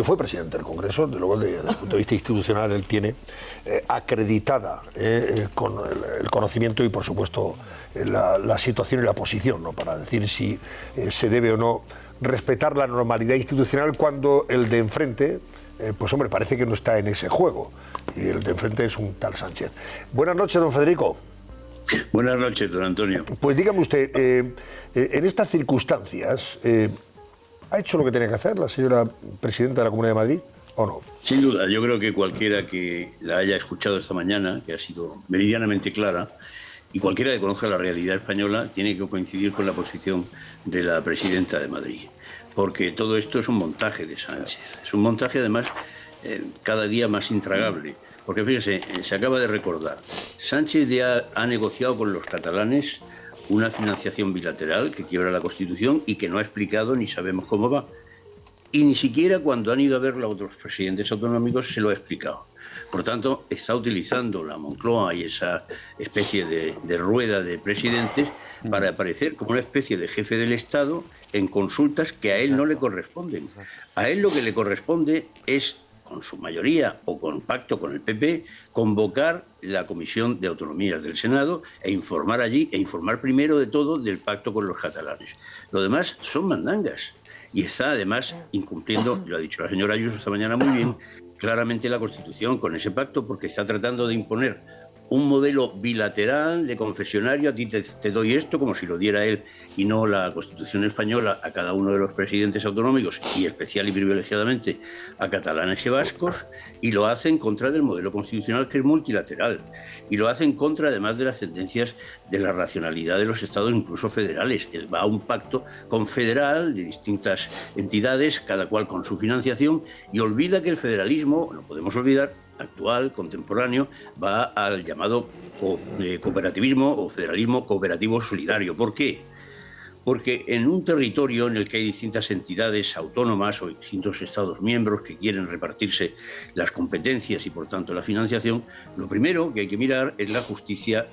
Fue presidente del Congreso, de luego desde el punto de vista institucional él tiene acreditada con el conocimiento y por supuesto la situación y la posición, ¿no?, para decir si se debe o no respetar la normalidad institucional cuando el de enfrente, pues hombre, parece que no está en ese juego y el de enfrente es un tal Sánchez. Buenas noches, don Federico. Buenas noches, don Antonio. Pues dígame usted, en estas circunstancias, ¿ha hecho lo que tenía que hacer la señora presidenta de la Comunidad de Madrid o no? Sin duda, yo creo que cualquiera que la haya escuchado esta mañana, que ha sido meridianamente clara, y cualquiera que conozca la realidad española, tiene que coincidir con la posición de la presidenta de Madrid. Porque todo esto es un montaje de Sánchez. Es un montaje, además, cada día más intragable. Porque fíjese, se acaba de recordar, Sánchez ya ha negociado con los catalanes una financiación bilateral que quiebra la Constitución y que no ha explicado ni sabemos cómo va. Y ni siquiera cuando han ido a verlo a otros presidentes autonómicos se lo ha explicado. Por tanto, está utilizando la Moncloa y esa especie de rueda de presidentes para aparecer como una especie de jefe del Estado en consultas que a él no le corresponden. A él lo que le corresponde es, con su mayoría o con pacto con el PP, convocar la Comisión de Autonomías del Senado e informar allí, e informar primero de todo del pacto con los catalanes. Lo demás son mandangas. Y está además incumpliendo, lo ha dicho la señora Ayuso esta mañana muy bien, claramente la Constitución con ese pacto, porque está tratando de imponer un modelo bilateral de confesionario, a ti te doy esto, como si lo diera él y no la Constitución española, a cada uno de los presidentes autonómicos y especial y privilegiadamente a catalanes y vascos, y lo hace en contra del modelo constitucional, que es multilateral, y lo hace en contra además de las tendencias de la racionalidad de los estados, incluso federales. Él va a un pacto confederal de distintas entidades, cada cual con su financiación, y olvida que el federalismo, no podemos olvidar, actual, contemporáneo, va al llamado cooperativismo o federalismo cooperativo solidario. ¿Por qué? Porque en un territorio en el que hay distintas entidades autónomas o distintos Estados miembros que quieren repartirse las competencias y, por tanto, la financiación, lo primero que hay que mirar es la justicia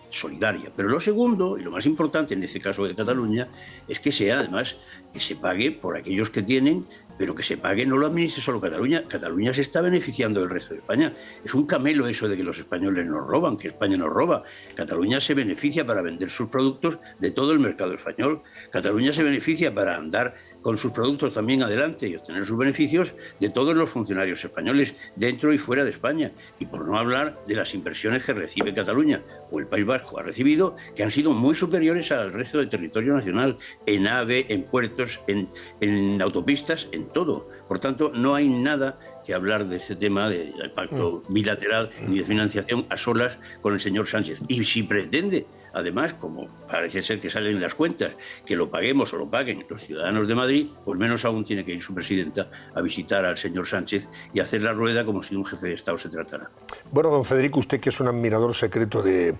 solidaria. Pero lo segundo, y lo más importante en este caso de Cataluña, es que sea, además, que se pague por aquellos que tienen, pero que se pague, no lo administre solo Cataluña. Cataluña se está beneficiando del resto de España. Es un camelo eso de que los españoles nos roban, que España nos roba. Cataluña se beneficia para vender sus productos de todo el mercado español. Cataluña se beneficia para andar con sus productos también adelante y obtener sus beneficios de todos los funcionarios españoles dentro y fuera de España. Y por no hablar de las inversiones que recibe Cataluña o el País Vasco ha recibido, que han sido muy superiores al resto del territorio nacional, en AVE, en puertos, en autopistas, en todo. Por tanto, no hay nada que hablar de este tema del pacto bilateral ni de financiación a solas con el señor Sánchez. Y si pretende, además, como parece ser que salen las cuentas, que lo paguemos o lo paguen los ciudadanos de Madrid, pues menos aún tiene que ir su presidenta a visitar al señor Sánchez y hacer la rueda como si de un jefe de Estado se tratara. Bueno, don Federico, usted que es un admirador secreto de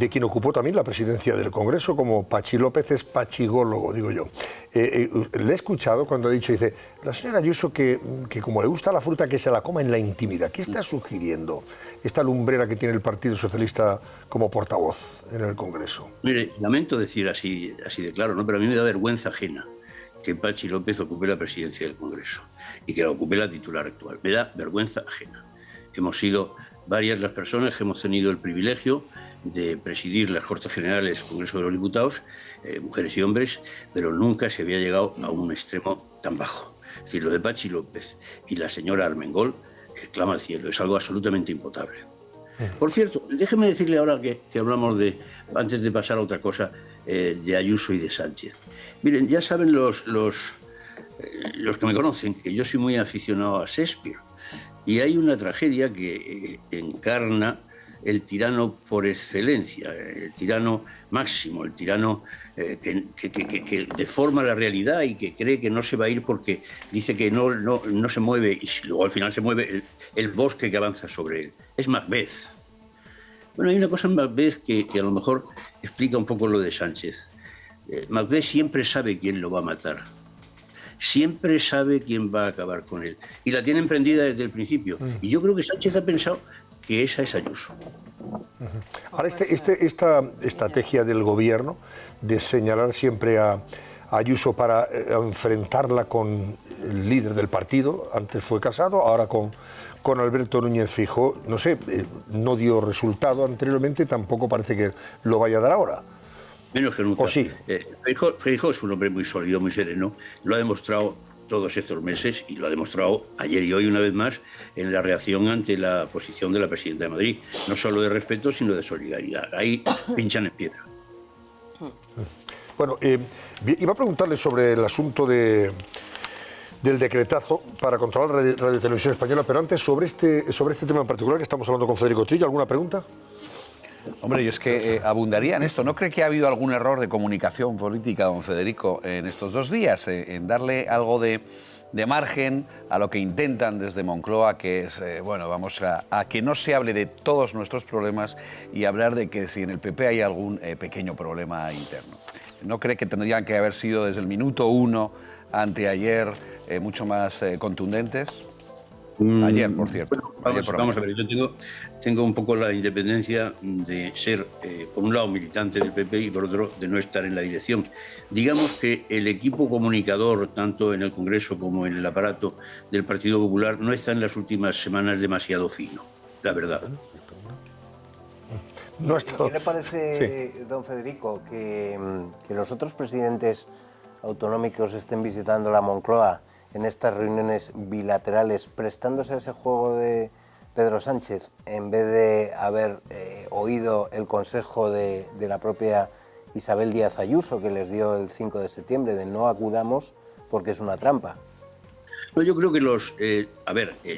quien ocupó también la presidencia del Congreso, como Pachi López es pachigólogo, digo yo. Le he escuchado cuando ha dicho, dice, la señora Ayuso que como le gusta la fruta que se la coma en la intimidad. ¿Qué está sugiriendo esta lumbrera que tiene el Partido Socialista como portavoz en el Congreso? Mire, lamento decir así de claro, ¿no? Pero a mí me da vergüenza ajena que Pachi López ocupe la presidencia del Congreso y que la ocupe la titular actual. Me da vergüenza ajena. Hemos sido varias las personas que hemos tenido el privilegio de presidir las Cortes Generales del Congreso de los Diputados, mujeres y hombres, pero nunca se había llegado a un extremo tan bajo. Es decir, lo de Pachi López y la señora Armengol clama al cielo, es algo absolutamente impotable. Por cierto, déjeme decirle ahora que hablamos de, antes de pasar a otra cosa, de Ayuso y de Sánchez. Miren, ya saben los que me conocen que yo soy muy aficionado a Shakespeare y hay una tragedia que encarna el tirano por excelencia, el tirano máximo, el tirano que deforma la realidad y que cree que no se va a ir porque dice que no se mueve y luego al final se mueve el bosque que avanza sobre él. Es Macbeth. Bueno, hay una cosa en Macbeth que a lo mejor explica un poco lo de Sánchez. Macbeth siempre sabe quién lo va a matar. Siempre sabe quién va a acabar con él. Y la tiene emprendida desde el principio. Y yo creo que Sánchez ha pensado que esa es Ayuso. Ahora, esta estrategia del gobierno de señalar siempre a Ayuso para enfrentarla con el líder del partido, antes fue Casado, ahora con Alberto Núñez Feijóo, no sé, no dio resultado anteriormente, tampoco parece que lo vaya a dar ahora. Menos que nunca. ¿O sí? Feijóo es un hombre muy sólido, muy sereno, lo ha demostrado todos estos meses y lo ha demostrado ayer y hoy una vez más en la reacción ante la posición de la presidenta de Madrid, no solo de respeto sino de solidaridad. Ahí pinchan en piedra. Bueno, iba a preguntarle sobre el asunto del decretazo para controlar Radio y Televisión Española, pero antes sobre este tema en particular que estamos hablando con Federico Trillo, ¿alguna pregunta? Hombre, yo es que abundaría en esto. ¿No cree que ha habido algún error de comunicación política, don Federico, en estos 2 días? En darle algo de margen a lo que intentan desde Moncloa, que es, bueno, vamos a que no se hable de todos nuestros problemas y hablar de que si en el PP hay algún pequeño problema interno. ¿No cree que tendrían que haber sido desde el minuto 1, anteayer, mucho más contundentes? Ayer, por cierto. Bueno, vamos a ver, yo tengo un poco la independencia de ser, por un lado, militante del PP y por otro, de no estar en la dirección. Digamos que el equipo comunicador, tanto en el Congreso como en el aparato del Partido Popular, no está en las últimas semanas demasiado fino, la verdad. ¿Qué le parece, sí, don Federico, que los otros presidentes autonómicos estén visitando la Moncloa en estas reuniones bilaterales, prestándose a ese juego de Pedro Sánchez, en vez de haber oído el consejo de la propia Isabel Díaz Ayuso, que les dio el 5 de septiembre, de no acudamos porque es una trampa? No, yo creo que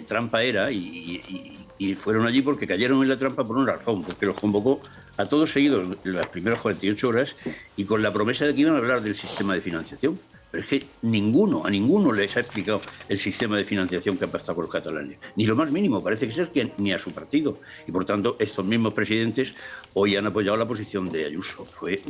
trampa era y fueron allí porque cayeron en la trampa por una razón, porque los convocó a todos seguidos en las primeras 48 horas y con la promesa de que iban a hablar del sistema de financiación. Pero es que a ninguno les ha explicado el sistema de financiación que ha pactado con los catalanes. Ni lo más mínimo, parece que ser que ni a su partido. Y por tanto, estos mismos presidentes hoy han apoyado la posición de Ayuso. Fue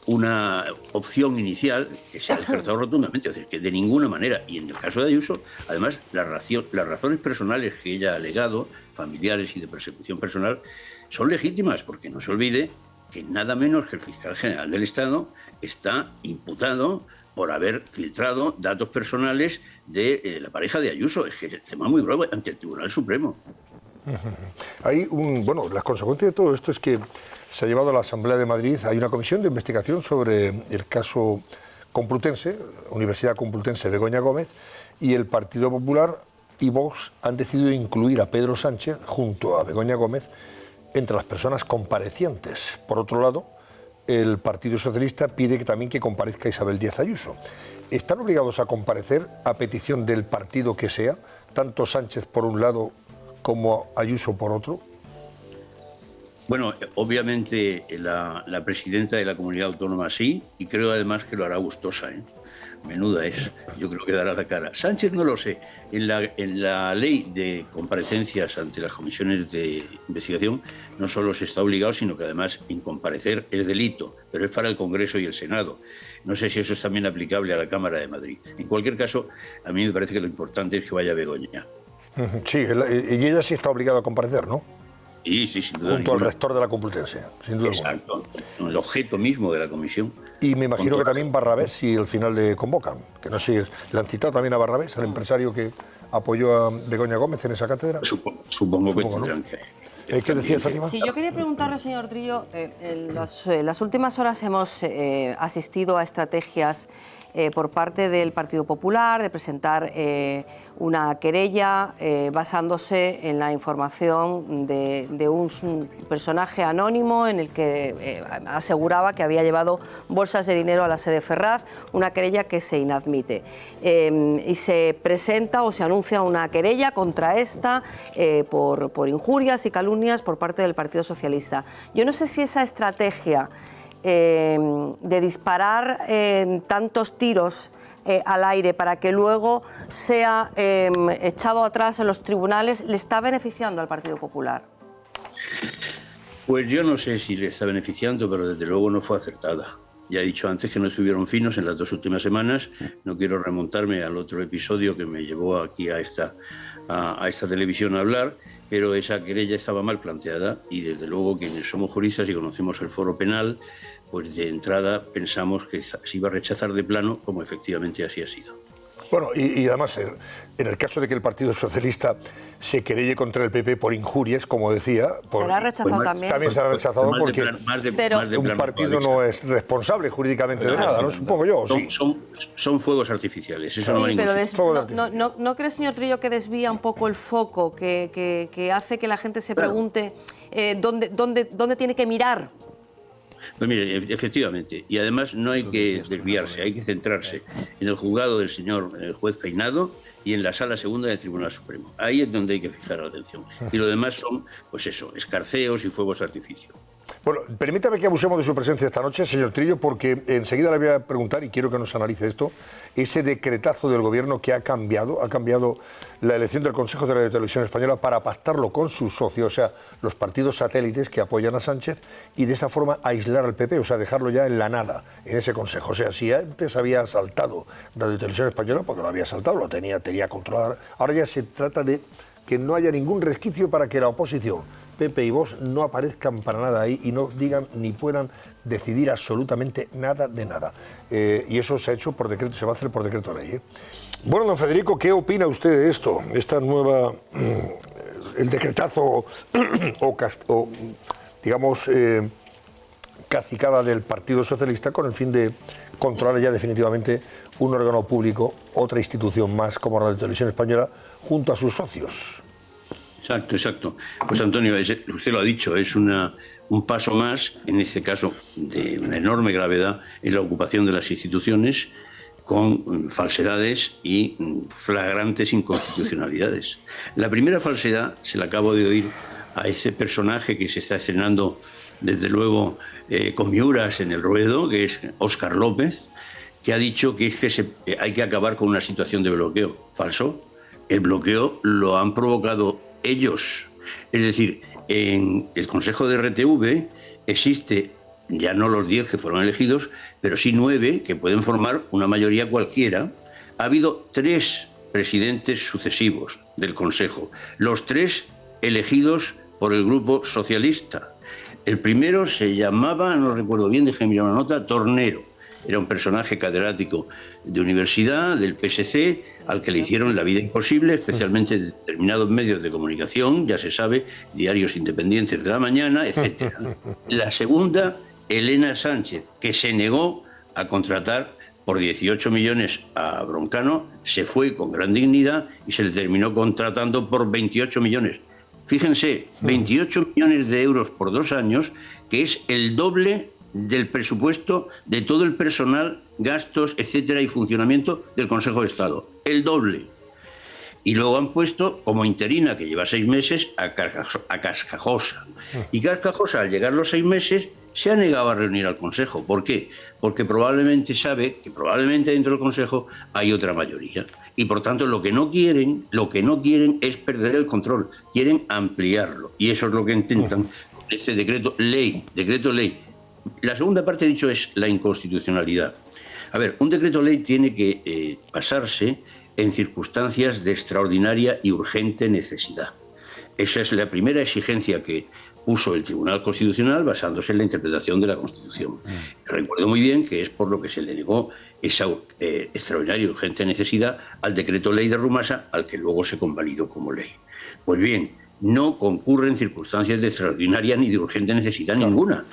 una opción inicial que se ha descartado rotundamente. Es decir, que de ninguna manera, y en el caso de Ayuso, además, las razones personales que ella ha alegado, familiares y de persecución personal, son legítimas, porque no se olvide que nada menos que el fiscal general del Estado está imputado por haber filtrado datos personales de la pareja de Ayuso. Es que el tema es muy grave ante el Tribunal Supremo. Las consecuencias de todo esto es que se ha llevado a la Asamblea de Madrid, hay una comisión de investigación sobre el caso Complutense, Universidad Complutense Begoña Gómez, y el Partido Popular y Vox han decidido incluir a Pedro Sánchez junto a Begoña Gómez entre las personas comparecientes. Por otro lado, el Partido Socialista pide también que comparezca Isabel Díaz Ayuso. ¿Están obligados a comparecer a petición del partido que sea, tanto Sánchez por un lado como Ayuso por otro? Bueno, obviamente la presidenta de la comunidad autónoma sí, y creo además que lo hará gustosa, ¿eh? Menuda es, yo creo que dará la cara. Sánchez no lo sé. En la ley de comparecencias ante las comisiones de investigación no solo se está obligado, sino que además incomparecer es delito, pero es para el Congreso y el Senado. No sé si eso es también aplicable a la Cámara de Madrid. En cualquier caso, a mí me parece que lo importante es que vaya Begoña. Sí, y ella sí está obligada a comparecer, ¿no? Sí, sin duda. Junto al rector de la Complutense, sin duda. Exacto, el objeto mismo de la comisión. Y me imagino que también Barrabés, si al final le convocan, que no sé, ¿le han citado también a Barrabés, al empresario que apoyó a Begoña Gómez en esa cátedra? Supongo que tendrán que... ¿Qué decía Fátima? Sí, yo quería preguntarle, señor Trillo, en las últimas horas hemos asistido a estrategias por parte del Partido Popular de presentar una querella basándose en la información de un personaje anónimo en el que aseguraba que había llevado bolsas de dinero a la sede Ferraz, una querella que se inadmite. Y se presenta o se anuncia una querella contra esta por injurias y calumnias por parte del Partido Socialista. Yo no sé si esa estrategia de disparar tantos tiros al aire para que luego sea echado atrás en los tribunales, ¿le está beneficiando al Partido Popular? Pues yo no sé si le está beneficiando, pero desde luego no fue acertada. Ya he dicho antes que no estuvieron finos en las 2 últimas semanas. No quiero remontarme al otro episodio que me llevó aquí a esta televisión a hablar, pero esa querella estaba mal planteada y desde luego quienes somos juristas y conocemos el foro penal, pues de entrada pensamos que se iba a rechazar de plano, como efectivamente así ha sido. Bueno, y además, en el caso de que el Partido Socialista se querelle contra el PP por injurias, como decía... ¿Será rechazado también? También será rechazado porque un partido no es responsable jurídicamente de nada, ¿no? Supongo yo. Son fuegos artificiales. Eso sí, pero ¿no cree, señor Trillo, que desvía un poco el foco, que hace que la gente se pregunte dónde tiene que mirar? Pues mire, efectivamente, y además no hay que desviarse, hay que centrarse en el juzgado del señor juez Peinado y en la Sala Segunda del Tribunal Supremo. Ahí es donde hay que fijar la atención. Y lo demás son, pues eso, escarceos y fuegos de artificio. Bueno, permítame que abusemos de su presencia esta noche, señor Trillo, porque enseguida le voy a preguntar, y quiero que nos analice esto, ese decretazo del Gobierno que ha cambiado la elección del Consejo de Radio y Televisión Española para pactarlo con sus socios, o sea, los partidos satélites que apoyan a Sánchez, y de esa forma aislar al PP, o sea, dejarlo ya en la nada, en ese Consejo. O sea, si antes había asaltado Radio y Televisión Española, porque lo había asaltado, lo tenía controlado, ahora ya se trata de que no haya ningún resquicio para que la oposición, PP y Vox, no aparezcan para nada ahí y no digan ni puedan decidir absolutamente nada de nada. Y eso se ha hecho por decreto, se va a hacer por decreto ley. Bueno, don Federico, ¿qué opina usted de esto? Esta nueva, el decretazo o digamos, cacicada del Partido Socialista con el fin de controlar ya definitivamente un órgano público, otra institución más como Radio y Televisión Española, junto a sus socios. Exacto. Pues Antonio, usted lo ha dicho, es un paso más, en este caso de una enorme gravedad, en la ocupación de las instituciones con falsedades y flagrantes inconstitucionalidades. La primera falsedad se la acabo de oír a ese personaje que se está estrenando, desde luego, con Miuras en el ruedo, que es Óscar López, que ha dicho que hay que acabar con una situación de bloqueo. Falso. El bloqueo lo han provocado ellos. Es decir, en el Consejo de RTV existe ya no los 10 que fueron elegidos, pero sí 9 que pueden formar una mayoría cualquiera. Ha habido 3 presidentes sucesivos del Consejo, los 3 elegidos por el Grupo Socialista. El primero se llamaba, no recuerdo bien, déjeme mirar una nota, Tornero. Era un personaje catedrático de universidad, del PSC, al que le hicieron la vida imposible, especialmente determinados medios de comunicación, ya se sabe, diarios independientes de la mañana, etc. La segunda, Elena Sánchez, que se negó a contratar por 18 millones a Broncano, se fue con gran dignidad y se le terminó contratando por 28 millones. Fíjense, 28 millones de euros por 2 años, que es el doble del presupuesto de todo el personal, gastos, etcétera, y funcionamiento del Consejo de Estado. El doble. Y luego han puesto como interina, que lleva 6 meses, a Cascajosa. Y Cascajosa, al llegar los 6 meses, se ha negado a reunir al Consejo. ¿Por qué? Porque probablemente sabe que probablemente dentro del Consejo hay otra mayoría. Y por tanto lo que no quieren es perder el control, quieren ampliarlo. Y eso es lo que intentan con este decreto ley. La segunda parte, he dicho, es la inconstitucionalidad. A ver, un decreto ley tiene que basarse en circunstancias de extraordinaria y urgente necesidad. Esa es la primera exigencia que puso el Tribunal Constitucional basándose en la interpretación de la Constitución. Recuerdo muy bien que es por lo que se le negó esa extraordinaria y urgente necesidad al decreto ley de Rumasa, al que luego se convalidó como ley. Pues bien, no concurren circunstancias de extraordinaria ni de urgente necesidad ninguna.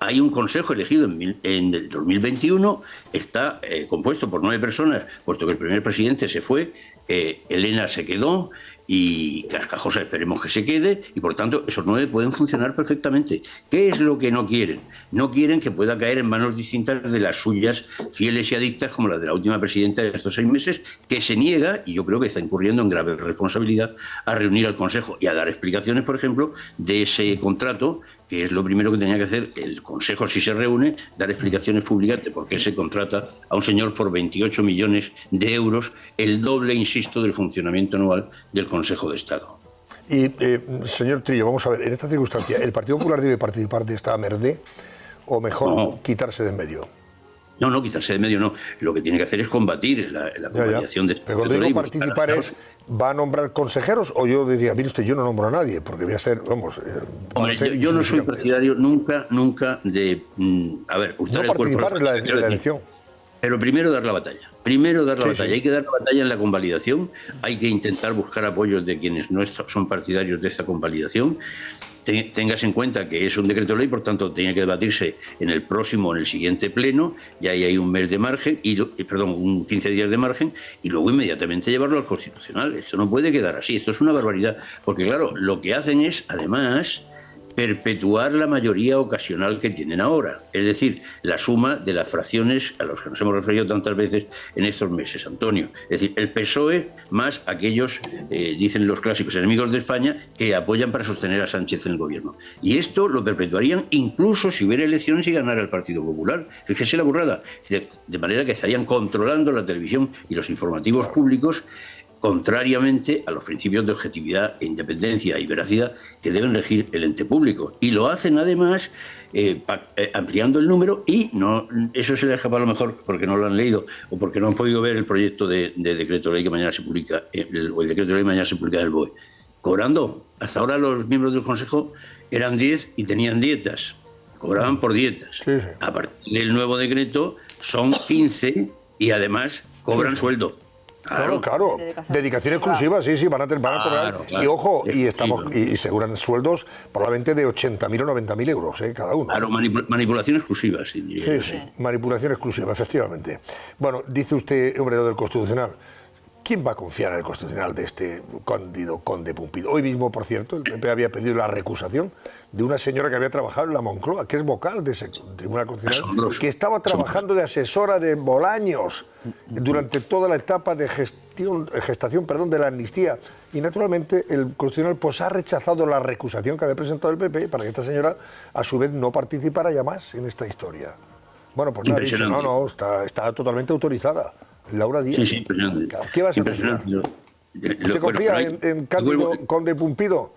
Hay un consejo elegido en el 2021, está compuesto por 9 personas, puesto que el primer presidente se fue, Elena se quedó y Cascajosa esperemos que se quede, y por tanto esos 9 pueden funcionar perfectamente. ¿Qué es lo que no quieren? No quieren que pueda caer en manos distintas de las suyas fieles y adictas, como la de la última presidenta de estos 6 meses, que se niega, y yo creo que está incurriendo en grave responsabilidad, a reunir al Consejo y a dar explicaciones, por ejemplo, de ese contrato, que es lo primero que tenía que hacer el Consejo si se reúne, dar explicaciones públicas de por qué se contrata a un señor por 28 millones de euros, el doble, insisto, del funcionamiento anual del Consejo de Estado. Y, señor Trillo, vamos a ver, en esta circunstancia, ¿el Partido Popular debe participar de esta merdé o mejor quitarse de en medio? No, quitarse de medio no. Lo que tiene que hacer es combatir la convalidación de... Pero cuando digo participar es, ¿va a nombrar consejeros? O yo diría, mire usted, yo no nombro a nadie, porque voy a ser, vamos... Hombre, yo no soy partidario nunca de... a ver, usted no participar en la elección. Pero primero dar la batalla. Hay que dar la batalla en la convalidación, hay que intentar buscar apoyos de quienes no son partidarios de esta convalidación. Tengas en cuenta que es un decreto ley, por tanto, tiene que debatirse en el siguiente pleno, y ahí hay un mes de margen, 15 días de margen, y luego inmediatamente llevarlo al Constitucional. Esto no puede quedar así, esto es una barbaridad, porque claro, lo que hacen es, además, perpetuar la mayoría ocasional que tienen ahora, es decir, la suma de las fracciones a las que nos hemos referido tantas veces en estos meses, Antonio. Es decir, el PSOE más aquellos, dicen los clásicos enemigos de España, que apoyan para sostener a Sánchez en el gobierno. Y esto lo perpetuarían incluso si hubiera elecciones y ganara el Partido Popular. Fíjese la burrada. De manera que estarían controlando la televisión y los informativos públicos, contrariamente a los principios de objetividad, independencia y veracidad que deben regir el ente público. Y lo hacen además ampliando el número, y no, eso se les escapa a lo mejor porque no lo han leído o porque no han podido ver el proyecto de decreto ley que mañana se publica, o el decreto ley mañana se publica en el BOE. Cobrando. Hasta ahora los miembros del Consejo eran 10 y tenían dietas. Cobraban por dietas. Sí. A partir del nuevo decreto son 15 y además cobran sueldo. Claro. Dedicación exclusiva, sí, van a cobrar. Claro. Y ojo, y aseguran sueldos probablemente de 80.000 o 90.000 euros, cada uno. Claro, manipulación exclusiva, sí, diría yo. Sí, manipulación exclusiva, efectivamente. Bueno, dice usted, hombre del Constitucional, ¿quién va a confiar en el Constitucional de este conde Pumpido? Hoy mismo, por cierto, el PP había pedido la recusación de una señora que había trabajado en la Moncloa, que es vocal de ese Tribunal Constitucional, que estaba trabajando de asesora de Bolaños durante toda la etapa de gestación de la amnistía. Y naturalmente el Constitucional ha rechazado la recusación que había presentado el PP para que esta señora a su vez no participara ya más en esta historia. Bueno, pues nada, está totalmente autorizada. Laura Díaz. Sí, impresionante. ¿Qué vas a pensar? ¿Usted confía en Cándido Conde Pumpido?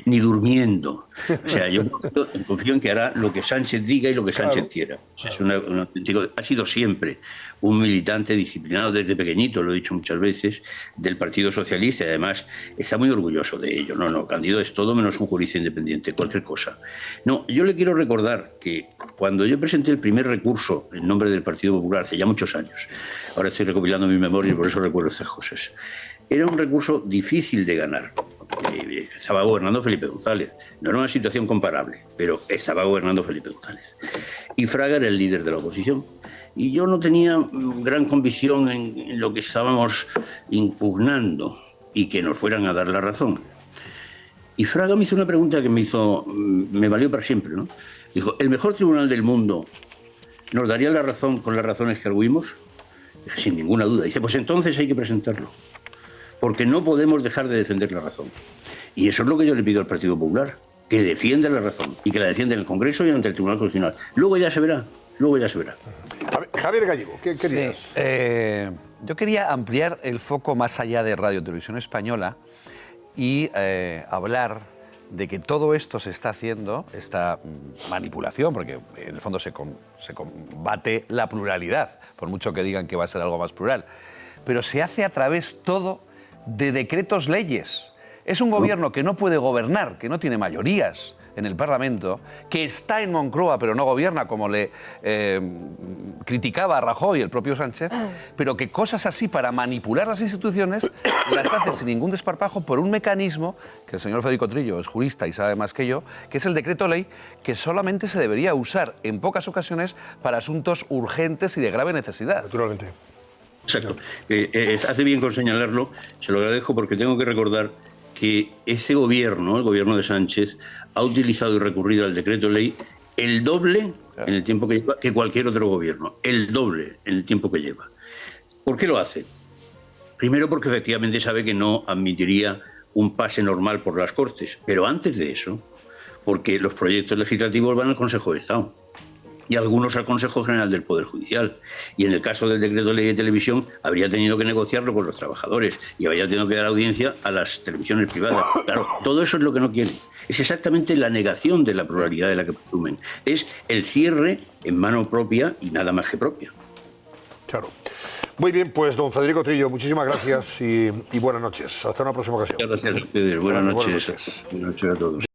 Ni durmiendo. O sea, yo confío en que hará lo que Sánchez diga y lo que Sánchez quiera. Es ha sido siempre un militante disciplinado desde pequeñito, lo he dicho muchas veces, del Partido Socialista, y además está muy orgulloso de ello. No, Cándido es todo menos un jurista independiente, cualquier cosa. No, yo le quiero recordar que cuando yo presenté el primer recurso en nombre del Partido Popular, hace ya muchos años, ahora estoy recopilando mi memoria y por eso recuerdo estas cosas, era un recurso difícil de ganar. Estaba gobernando Felipe González. No era una situación comparable, pero estaba gobernando Felipe González. Y Fraga era el líder de la oposición. Y yo no tenía gran convicción en lo que estábamos impugnando y que nos fueran a dar la razón. Y Fraga me hizo una pregunta que me valió para siempre, ¿no? Dijo, ¿el mejor tribunal del mundo nos daría la razón con las razones que arguimos? Dije, sin ninguna duda. Dice, pues entonces hay que presentarlo, porque no podemos dejar de defender la razón. Y eso es lo que yo le pido al Partido Popular, que defienda la razón y que la defienda en el Congreso y ante el Tribunal Constitucional. Luego ya se verá. Javier Gallego, ¿qué querías? Yo quería ampliar el foco más allá de Radio Televisión Española y hablar de que todo esto se está haciendo, esta manipulación, porque en el fondo se combate la pluralidad, por mucho que digan que va a ser algo más plural, pero se hace a través todo de decretos leyes. Es un gobierno que no puede gobernar, que no tiene mayorías en el Parlamento, que está en Moncloa pero no gobierna, como le criticaba a Rajoy el propio Sánchez, pero que cosas así para manipular las instituciones las hace sin ningún desparpajo por un mecanismo que el señor Federico Trillo es jurista y sabe más que yo, que es el decreto ley, que solamente se debería usar en pocas ocasiones para asuntos urgentes y de grave necesidad. Naturalmente. Exacto. Hace bien con señalarlo, se lo agradezco porque tengo que recordar que ese gobierno, el gobierno de Sánchez, ha utilizado y recurrido al decreto ley el doble en el tiempo que lleva que cualquier otro gobierno. El doble en el tiempo que lleva. ¿Por qué lo hace? Primero porque efectivamente sabe que no admitiría un pase normal por las Cortes. Pero antes de eso, porque los proyectos legislativos van al Consejo de Estado. y algunos al Consejo General del Poder Judicial. Y en el caso del decreto de ley de televisión, habría tenido que negociarlo con los trabajadores y habría tenido que dar audiencia a las televisiones privadas. Claro, todo eso es lo que no quieren. Es exactamente la negación de la pluralidad de la que presumen. Es el cierre en mano propia y nada más que propia. Claro. Muy bien, pues don Federico Trillo, muchísimas gracias y buenas noches. Hasta una próxima ocasión. Muchas gracias a ustedes. Buenas noches. Buenas noches a todos.